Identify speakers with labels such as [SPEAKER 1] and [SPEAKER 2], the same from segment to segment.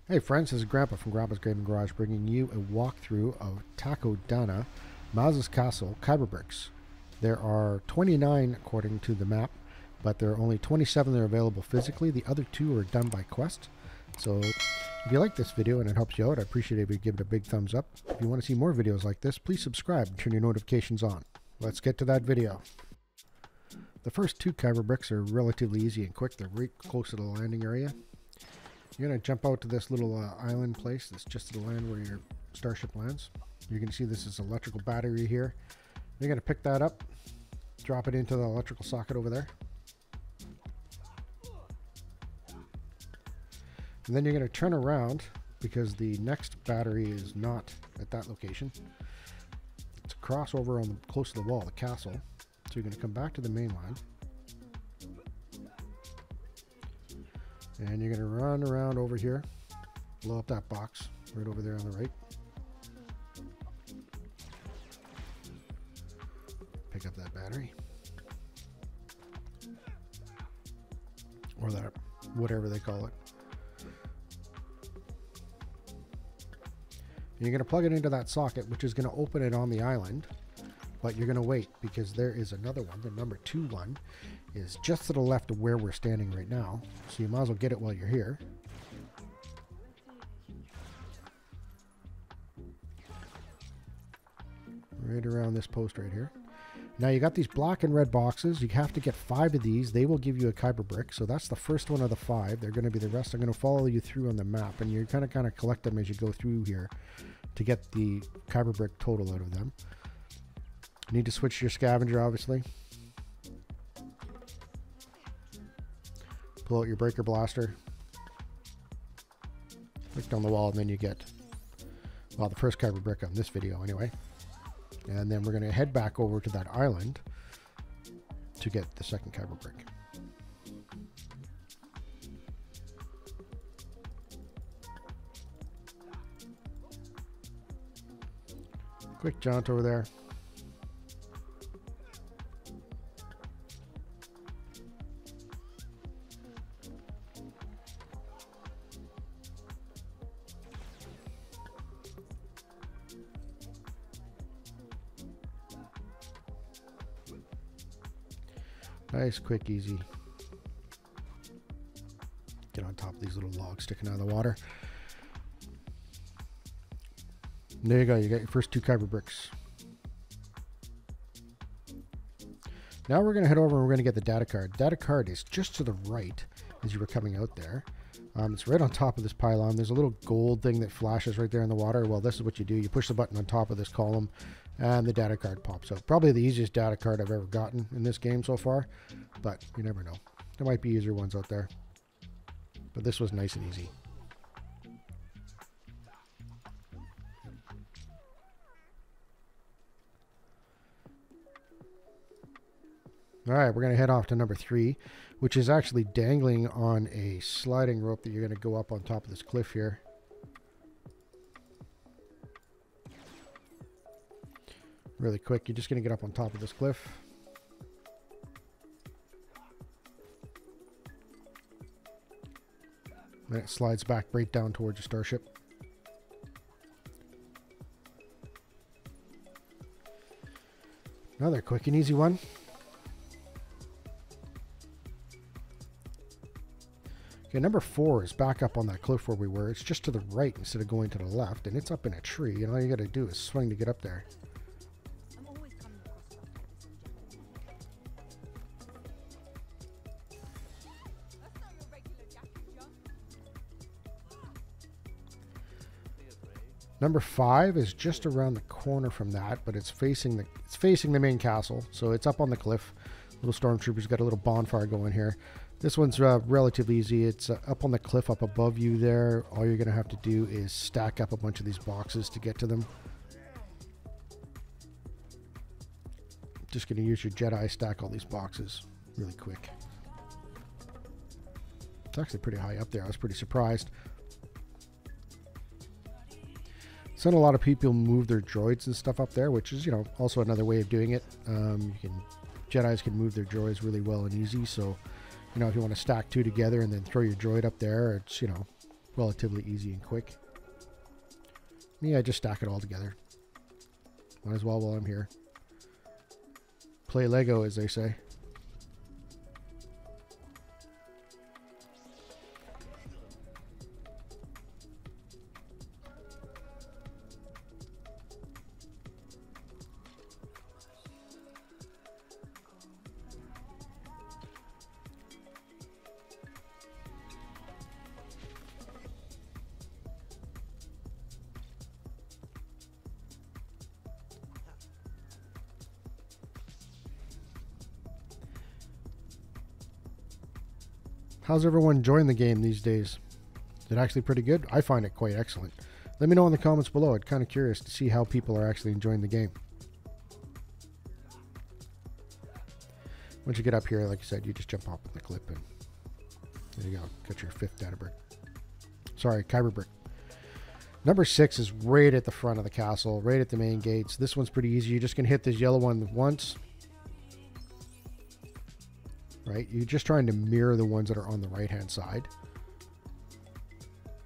[SPEAKER 1] Hey friends, this is Grandpa from Grandpa's Gaming Garage bringing you a walkthrough of Takodana Kyber Bricks. There are 29 according to the map, but there are only 27 that are available physically. The other 2 are done by quest. So if you like this video and it helps you out, I appreciate it if you give it a big thumbs up. If you want to see more videos like this, please subscribe and turn your notifications on. Let's get to that video. The first 2 Kyber Bricks are relatively easy and quick. They're right close to the landing area. You're going to jump out to this little island place that's just to the land where your starship lands. You can see this is electrical battery here. You're going to pick that up, drop it into the electrical socket over there. And then you're going to turn around because the next battery is not at that location. It's a crossover on the close to the wall, the castle. So you're going to come back to the main line. And you're going to run around over here, blow up that box right over there on the right. Pick up that battery. Or that, whatever they call it. You're going to plug it into that socket, which is going to open it on the island. But you're going to wait because there is another one. The number 2 one is just to the left of where we're standing right now. So you might as well get it while you're here. Right around this post right here. Now you got these black and red boxes. You have to get 5 of these. They will give you a Kyber brick. So that's the first one of the 5. They're going to be the rest. I'm going to follow you through on the map. And you're kind of collect them as you go through here to get the Kyber brick total out of them. You need to switch your scavenger, obviously. Pull out your breaker blaster. Click down the wall, and then you get, well, the first Kyber brick on this video anyway. And then we're going to head back over to that island to get the second Kyber brick. Quick jaunt over there. Nice, quick, easy. Get on top of these little logs sticking out of the water. And there you go. You got your first 2 Kyber bricks. Now we're going to head over and we're going to get the data card. Data card is just to the right as you were coming out there. It's right on top of this pylon. There's a little gold thing that flashes right there in the water. Well, this is what you do. You push the button on top of this column and the data card pops out. Probably the easiest data card I've ever gotten in this game so far, but you never know. There might be easier ones out there, but this was nice and easy. All right, we're going to head off to number 3, which is actually dangling on a sliding rope that you're going to go up on top of this cliff here. Really quick, you're just going to get up on top of this cliff. And it slides back right down towards your starship. Another quick and easy one. Okay, number 4 is back up on that cliff where we were. It's just to the right instead of going to the left, and it's up in a tree, and all you got to do is swing to get up there. Number 5 is just around the corner from that, but it's facing the main castle, so it's up on the cliff. Little stormtroopers got a little bonfire going here. This one's relatively easy. It's up on the cliff up above you there. All you're going to have to do is stack up a bunch of these boxes to get to them. Just going to use your Jedi, stack all these boxes really quick. It's actually pretty high up there. I was pretty surprised. Seen a lot of people move their droids and stuff up there, which is, you know, also another way of doing it. Jedis can move their droids really well and easy, so, you know, if you want to stack 2 together and then throw your droid up there, it's, you know, relatively easy and quick. Me, I just stack it all together. Might as well while I'm here. Play Lego, as they say. How's everyone enjoying the game these days? Is it actually pretty good? I find it quite excellent. Let me know in the comments below. I'm kind of curious to see how people are actually enjoying the game. Once you get up here, like I said, you just jump off with the clip and there you go. Got your 5th data brick. Sorry, Kyber brick. Number 6 is right at the front of the castle, right at the main gates. This one's pretty easy. You're just going to hit this yellow one once. Right, you're just trying to mirror the ones that are on the right hand side.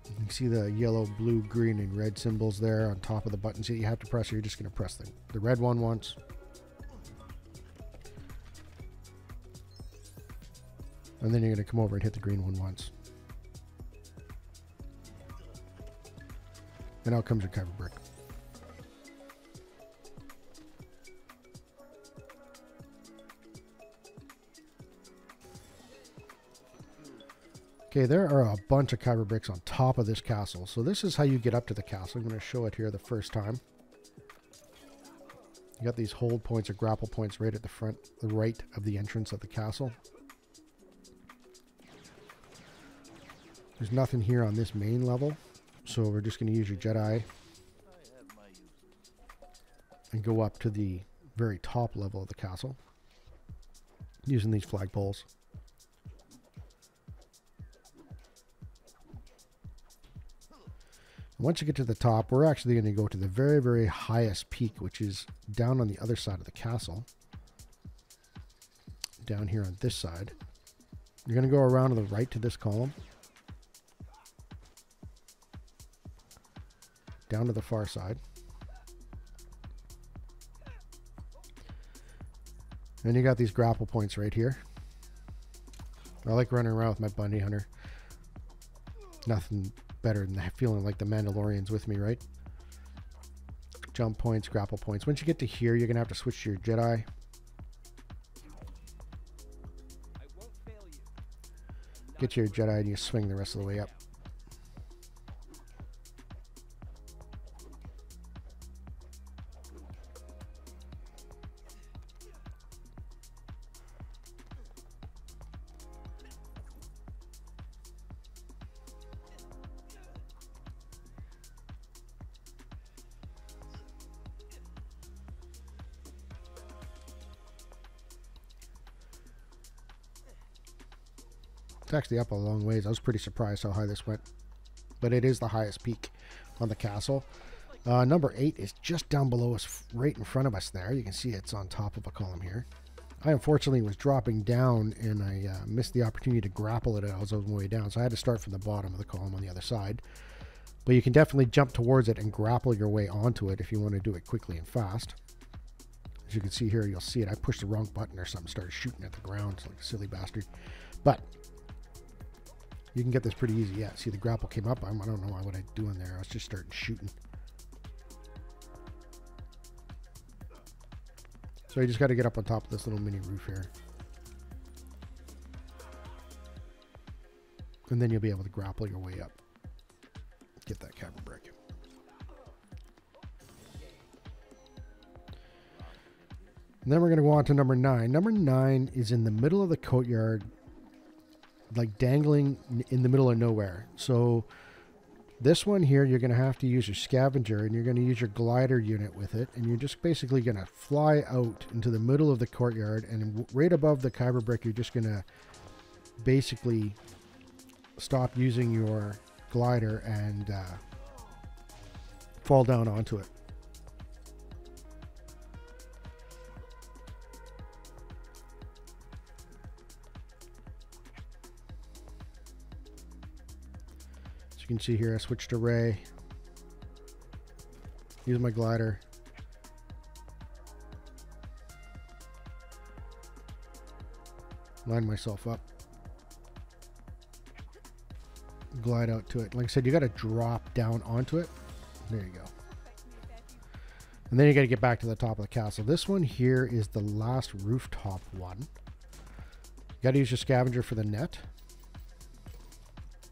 [SPEAKER 1] You can see the yellow, blue, green, and red symbols there on top of the buttons that you have to press. So you're just going to press the red one once. And then you're going to come over and hit the green one once. And out comes your Kyber brick. Okay, there are a bunch of Kyber bricks on top of this castle. So this is how you get up to the castle. I'm going to show it here the first time. You got these hold points or grapple points right at the front, the right of the entrance of the castle. There's nothing here on this main level. So we're just going to use your Jedi and go up to the very top level of the castle using these flagpoles. Once you get to the top, we're actually going to go to the very, very highest peak, which is down on the other side of the castle. Down here on this side. You're going to go around to the right to this column. Down to the far side. And you got these grapple points right here. I like running around with my bounty hunter. Nothing better than feeling like the Mandalorian's with me, right? Jump points, grapple points. Once you get to here, you're going to have to switch to your Jedi. Get your Jedi and you swing the rest of the way up. It's actually up a long ways. I was pretty surprised how high this went. But it is the highest peak on the castle. Number 8 is just down below us, right in front of us there. You can see it's on top of a column here. I unfortunately was dropping down and I missed the opportunity to grapple it as I was on my way down. So I had to start from the bottom of the column on the other side. But you can definitely jump towards it and grapple your way onto it if you want to do it quickly and fast. As you can see here, you'll see it. I pushed the wrong button or something, started shooting at the ground like a silly bastard. But you can get this pretty easy. Yeah, see the grapple came up. I don't know what I was doing there. I was just starting shooting. So you just got to get up on top of this little mini roof here. And then you'll be able to grapple your way up. Get that Kyber brick. And then we're going to go on to number 9. Number 9 is in the middle of the courtyard, like dangling in the middle of nowhere. So this one here, you're going to have to use your scavenger and you're going to use your glider unit with it. And you're just basically going to fly out into the middle of the courtyard. And right above the Kyber brick, you're just going to basically stop using your glider and fall down onto it. can see here, I switched array. Use my glider. Line myself up. Glide out to it. Like I said, you got to drop down onto it. There you go. And then you got to get back to the top of the castle. This one here is the last rooftop one. You got to use your scavenger for the net.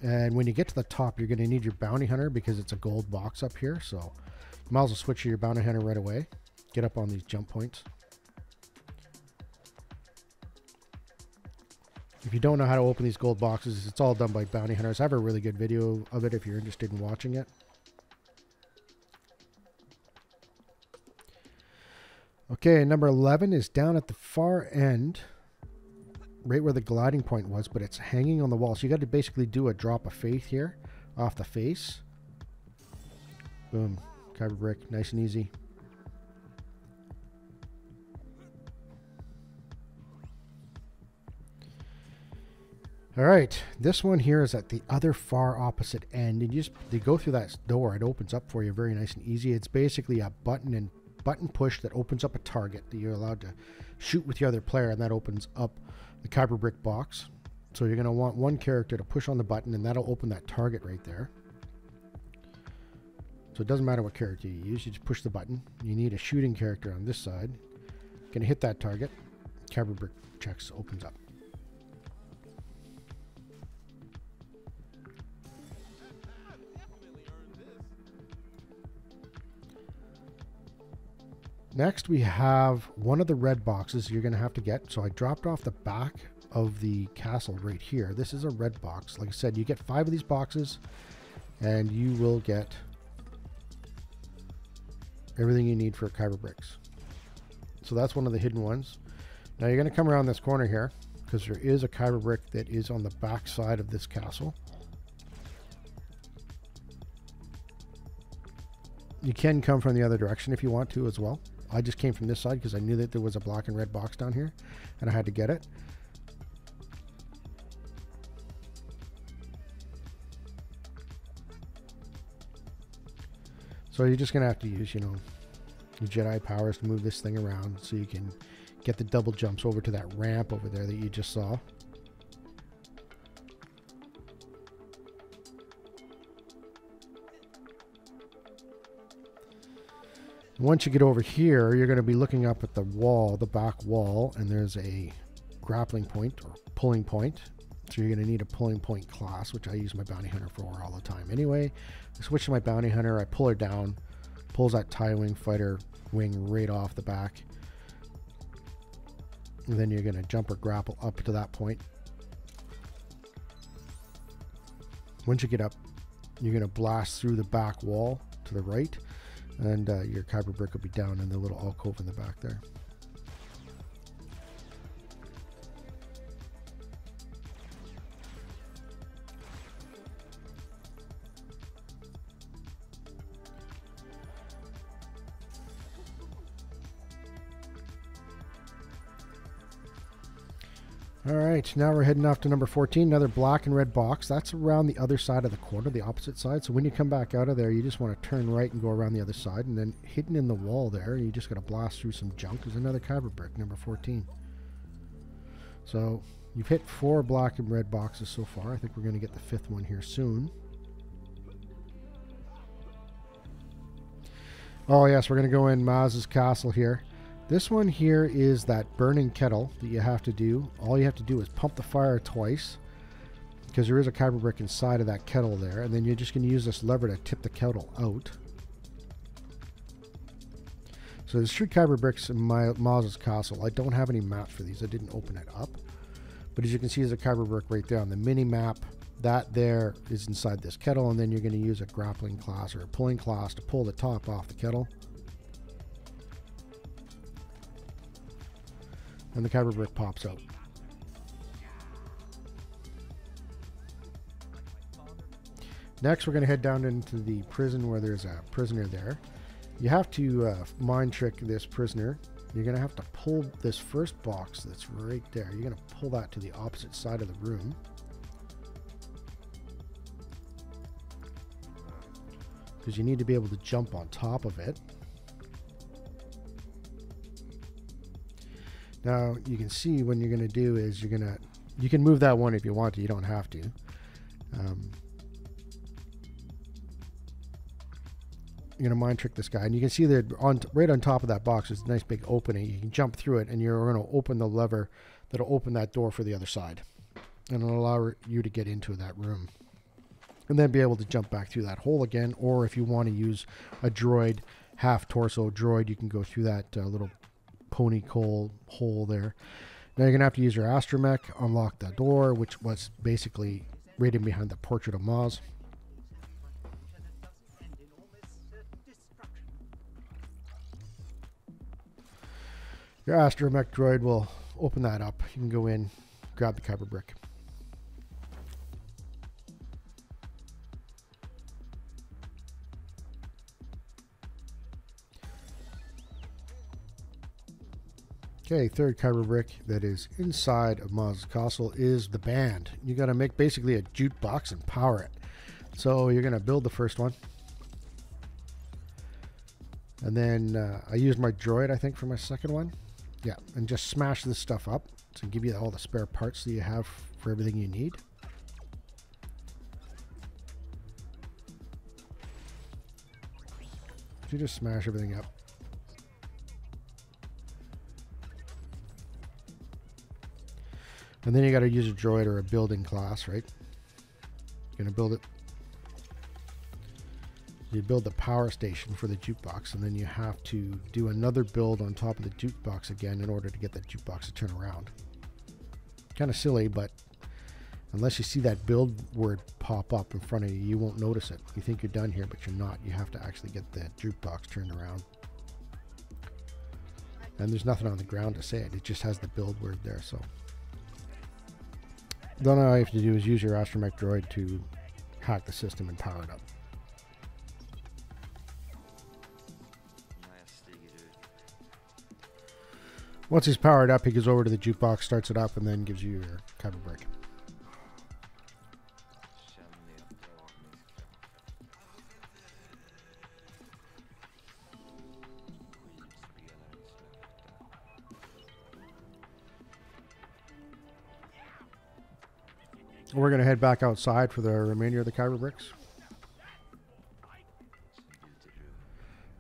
[SPEAKER 1] And when you get to the top, you're going to need your bounty hunter because it's a gold box up here. So you might as well switch to your bounty hunter right away. Get up on these jump points. If you don't know how to open these gold boxes, it's all done by bounty hunters. I have a really good video of it if you're interested in watching it. Okay, number 11 is down at the far end, right where the gliding point was, but it's hanging on the wall. So you got to basically do a drop of faith here off the face. Boom. Kyber brick. Nice and easy. All right, this one here is at the other far opposite end, and you go through that door. It opens up for you very nice and easy. It's basically a button push that opens up a target that you're allowed to shoot with the other player, and that opens up the Kyber brick box. So you're going to want one character to push on the button, and that'll open that target right there. So it doesn't matter what character you use, you just push the button. You need a shooting character on this side. Going to hit that target. Kyber brick checks opens up. Next, we have one of the red boxes you're going to have to get. So I dropped off the back of the castle right here. This is a red box. Like I said, you get 5 of these boxes and you will get everything you need for Kyber bricks. So that's one of the hidden ones. Now you're going to come around this corner here because there is a Kyber brick that is on the back side of this castle. You can come from the other direction if you want to as well. I just came from this side because I knew that there was a black and red box down here and I had to get it. So you're just going to have to use, you know, your Jedi powers to move this thing around so you can get the double jumps over to that ramp over there that you just saw. Once you get over here, you're going to be looking up at the wall, the back wall, and there's a grappling point or pulling point. So you're going to need a pulling point class, which I use my bounty hunter for all the time. Anyway, I switch to my bounty hunter, I pull her down, pulls that TIE wing fighter wing right off the back. And then you're going to jump or grapple up to that point. Once you get up, you're going to blast through the back wall to the right. And your Kyber brick will be down in the little alcove in the back there. All right, now we're heading off to number 14, another black and red box. That's around the other side of the corner, the opposite side. So when you come back out of there, you just want to turn right and go around the other side. And then hidden in the wall there, you just got to blast through some junk. There's another Kyber brick, number 14. So you've hit 4 black and red boxes so far. I think we're going to get the 5th one here soon. Oh yes, we're going to go in Maz's castle here. This one here is that burning kettle that you have to do. All you have to do is pump the fire twice because there is a Kyber brick inside of that kettle there, and then you're just going to use this lever to tip the kettle out. So there's 3 Kyber bricks in Maz's castle. I don't have any maps for these. I didn't open it up. But as you can see, there's a Kyber brick right there on the mini map. That there is inside this kettle, and then you're going to use a grappling class or a pulling class to pull the top off the kettle. And the Kyber brick pops out. Next, we're going to head down into the prison where there's a prisoner there. You have to mind trick this prisoner. You're going to have to pull this first box that's right there. You're going to pull that to the opposite side of the room. because you need to be able to jump on top of it. Now you can see when you're going to do is you can move that one if you want to. You don't have to. You're going to mind trick this guy, and you can see that right on top of that box is a nice big opening. You can jump through it, and you're going to open the lever that'll open that door for the other side, and it'll allow you to get into that room, and then be able to jump back through that hole again. Or if you want to use a droid, half torso droid, you can go through that little pony hole there. Now you're going to have to use your astromech, unlock the door, which was basically right in behind the portrait of Maz. Your astromech droid will open that up. You can go in, grab the Kyber brick. Okay, third Kyber brick that is inside of Maz's castle is the band. You got to make basically a jukebox and power it. So you're going to build the first one. And then I used my droid, I think, for my second one. Yeah, and just smash this stuff up to give you all the spare parts that you have for everything you need. So you just smash everything up. And then you got to use a droid or a building class, right? You're going to build it. You build the power station for the jukebox, and then you have to do another build on top of the jukebox again in order to get that jukebox to turn around. Kind of silly, but unless you see that build word pop up in front of you, you won't notice it. You think you're done here, but you're not. You have to actually get the jukebox turned around. And there's nothing on the ground to say it. It just has the build word there, so. Then all you have to do is use your astromech droid to hack the system and power it up. Once he's powered up, he goes over to the jukebox, starts it up, and then gives you your Kyber brick. We're going to head back outside for the remainder of the Kyber bricks.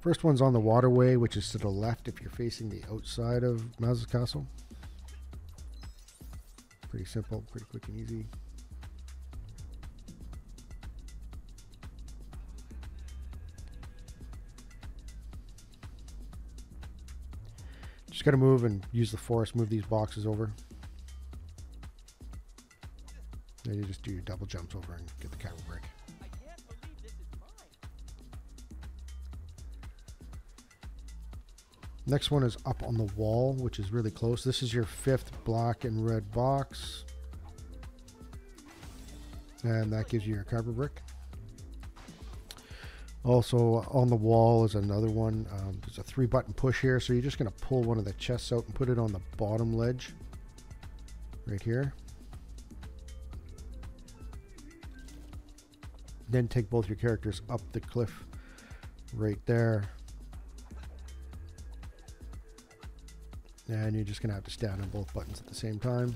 [SPEAKER 1] First one's on the waterway, which is to the left if you're facing the outside of Maz's castle. Pretty simple, pretty quick and easy. Just got to move and use the force, move these boxes over. Then you just do your double jumps over and get the Kyber brick. Next one is up on the wall, which is really close. This is your fifth black and red box. And that gives you your Kyber brick. Also on the wall is another one. There's a 3-button push here. So you're just going to pull one of the chests out and put it on the bottom ledge. Right here. Then take both your characters up the cliff right there. And you're just going to have to stand on both buttons at the same time.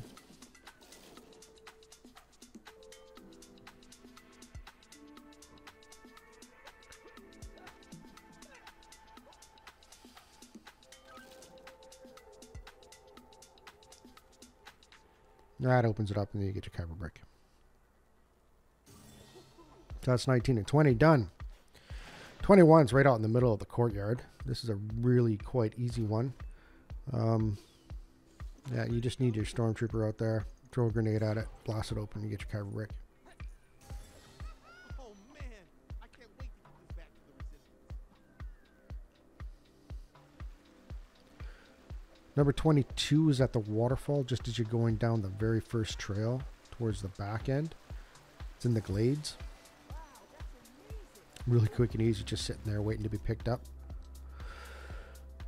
[SPEAKER 1] That opens it up, and then you get your Kyber brick. So that's 19 and 20 done. 21's right out in the middle of the courtyard. This is a really quite easy one. Yeah, you just need your stormtrooper out there, throw a grenade at it, blast it open, and you get your Kyber brick.
[SPEAKER 2] Oh man, I can't wait to get this back to the resistance.
[SPEAKER 1] Number 22 is at the waterfall, just as you're going down the very first trail towards the back end. It's in the glades. Really quick and easy, just sitting there waiting to be picked up.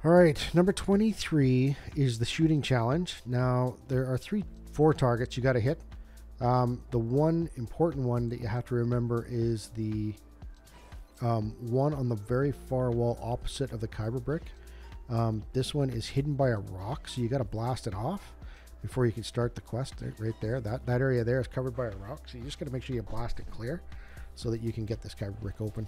[SPEAKER 1] All right, number 23 is the shooting challenge. Now, there are 4 targets you got to hit. The one important one that you have to remember is the one on the very far wall opposite of the Kyber brick. This one is hidden by a rock, so you got to blast it off before you can start the quest. Right there, that area there is covered by a rock, so you just got to make sure you blast it clear so that you can get this Kyber brick open.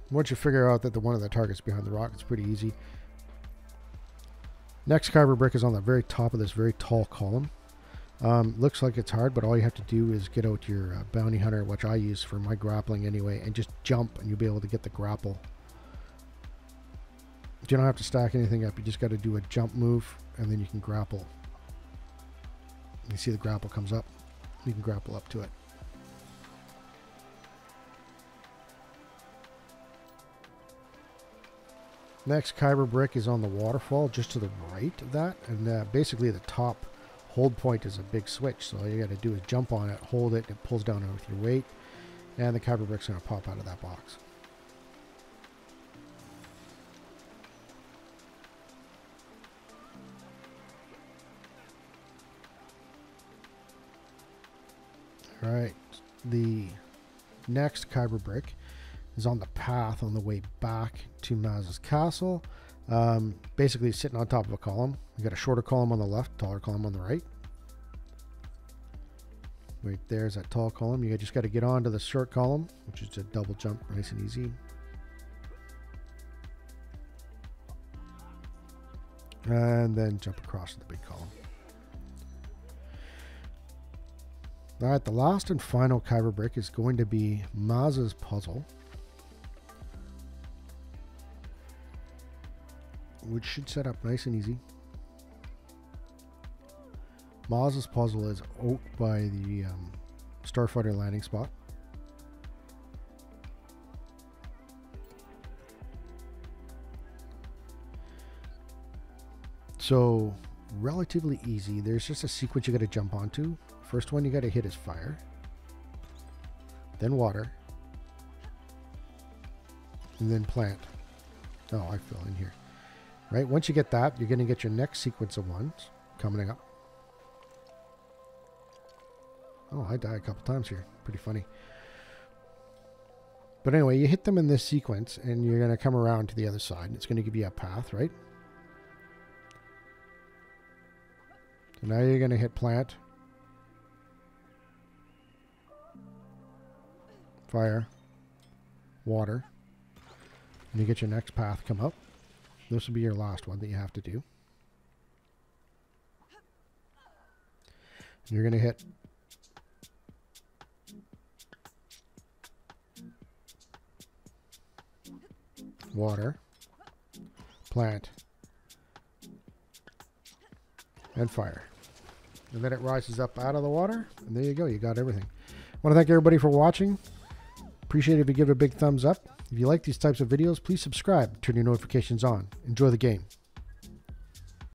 [SPEAKER 1] Once you figure out that one of the targets behind the rock, it's pretty easy. Next Kyber brick is on the very top of this very tall column. Looks like it's hard, but all you have to do is get out your bounty hunter, which I use for my grappling anyway, and just jump, and you'll be able to get the grapple. You don't have to stack anything up. You just got to do a jump move, and then you can grapple. You see the grapple comes up. You can grapple up to it. Next Kyber brick is on the waterfall just to the right of that, and basically the top hold point is a big switch, so all you got to do is jump on it, hold it, it pulls down with your weight, and the Kyber brick's going to pop out of that box. Alright, the next Kyber brick is on the path on the way back to Maz's castle. Basically sitting on top of a column. You got a shorter column on the left, taller column on the right. Right there's that tall column. You just got to get onto the short column, which is a double jump, nice and easy. And then jump across to the big column. Alright, the last and final Kyber brick is going to be Maz's puzzle, which should set up nice and easy. Maz's puzzle is out by the Starfighter landing spot. So, relatively easy. There's just a sequence you got to jump onto. First one you got to hit is fire, then water, and then plant. Oh, I fell in here. Right, once you get that, you're going to get your next sequence of ones coming up. Oh, I died a couple times here. Pretty funny. But anyway, you hit them in this sequence, and you're going to come around to the other side. It's going to give you a path, right? So now you're going to hit plant, fire, water, and you get your next path come up. This will be your last one that you have to do. And you're going to hit water, plant, and fire. And then it rises up out of the water, and there you go. You got everything. I want to thank everybody for watching. Appreciate it if you give it a big thumbs up. If you like these types of videos, please subscribe, turn your notifications on. Enjoy the game.